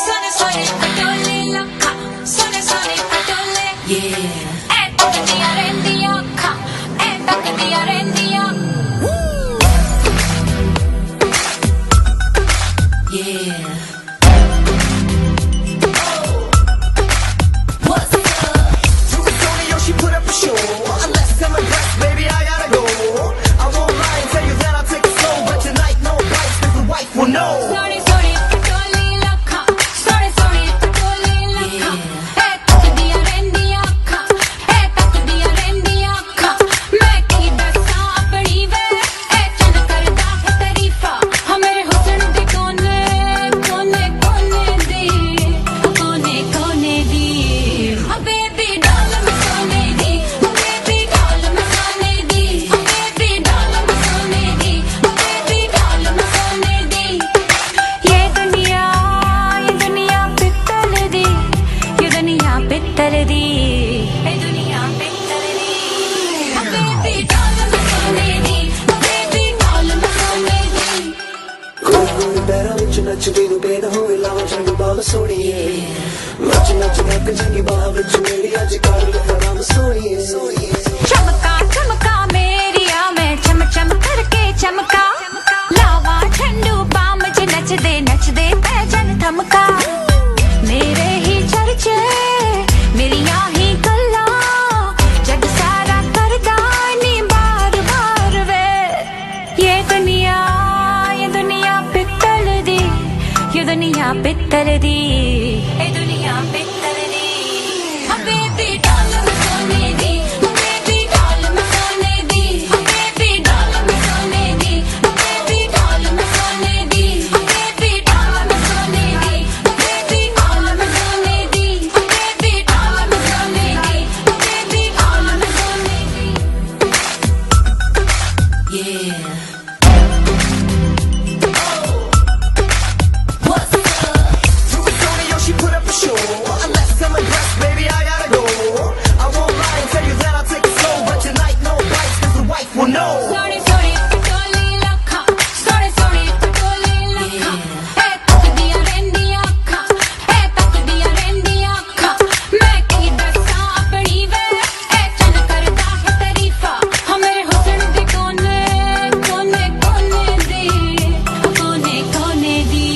Sono sole pistole loca, sono sole pistole. Yeah. Ecco che ti arrendi occa, ecco che ti arrendi occa. Yeah. What's up? Yo, she put up a show. Unless I'm impressed, baby, I gotta go. I won't lie and tell you that I'll take it slow, but tonight no bites, 'cause the wife will know. Sono sole pistole loca, sono sole pistole loca. Ecco che ti arrendi occa, ecco che ti arrendi occa. मैं की दसा अपनी वे, ए चल करदा है तारीफा. हाँ मेरे हुस्न दे कोने कोने कोने दी, कोने कोने दी. हाँ बेबी डाल मैं सोने दी, बेबी डाल मैं सोने दी, बेबी डाल मैं सोने दी, बेबी डाल मैं सोने दी. ये दुनिया पित्तल दी, ये दुनिया पित्तल दी, ये दुनिया पित्तल दी. हाँ बेबी डाल मैं सोने दी, बेबी डाल मैं सोने दी. कोई पैरा विच नचदी नूं बेद होए लावां चंग बाल सोहणीए. नच नच नक चंगी बाह विच मेरी अज कर फराम सोहणीए. चमका चमका मेरिया मैं चम चम करके चमका. लावा ठंडू बाम च नचदे पैजन थमका. मेरे ही चर्चे मेरिया ही गल्लां, जग सारा करदा नी बार बार वे. ये दुनिया पित्तल दी, ये दुनिया पित्तल दी, ये दुनिया पित्तल दी. हाँ बेबी डाल मैं सोने दी, बेबी डाल मैं सोने दी, बेबी डाल मैं सोने दी, बेबी डाल मैं सोने दी, बेबी डाल मैं सोने दी, बेबी डाल मैं सोने दी, बेबी डाल मैं सोने दी, बेबी डाल मैं सोने दी. Yeah. What's up? Yo, she put up a show. Unless I'm impressed, baby, I gotta go. I won't lie and tell you that I'll take it slow, but tonight no bites, 'cause the wife will know. Sorry, pistole loca, sorry, pistole loca. Ecco che ti arrendi occa, ecco che ti arrendi occa. मैं की दसा अपनी वे, ए चल करदा है तारीफा. हाँ मेरे हुस्न दे कोने कोने कोने दी, कोने कोने दी.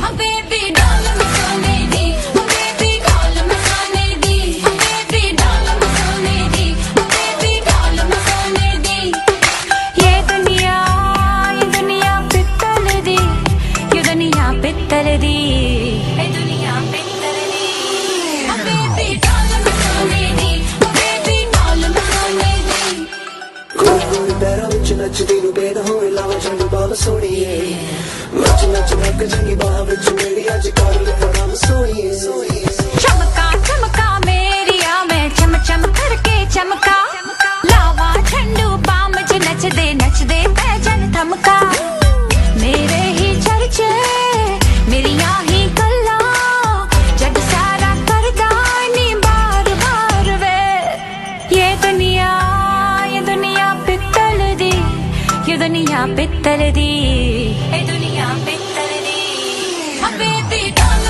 हाँ बेबी डाल मैं सोने दी, बेबी डाल मैं सोने दी, बेबी डाल मैं सोने दी, बेबी डाल मैं सोने दी. ये दुनिया पित्तल दी, ये दुनिया पित्तल दी, ये दुनिया पित्तल दी. हाँ बेबी डाल मैं सोने दी, बेबी डाल मैं सोने दी. कोई पैरा विच नचदी नूं बेद होए लावां चंग बाल सोहणीए. नच नच नक चंगी बाह विच मेरी अज कर फराम सोहणीए. चमका चमका मेरिया मैं चम चम करके चमका. लावा ठंडू बाम च नचदे पैजन थमका. मेरे ही चर्चे मेरिया ही गल्लां, जग सारा करदा नी बार बार वे. ये दुनिया पित्तल दी, ये दुनिया पित्तल दी, ये दुनिया पित्तल दी. हाँ बेबी डाल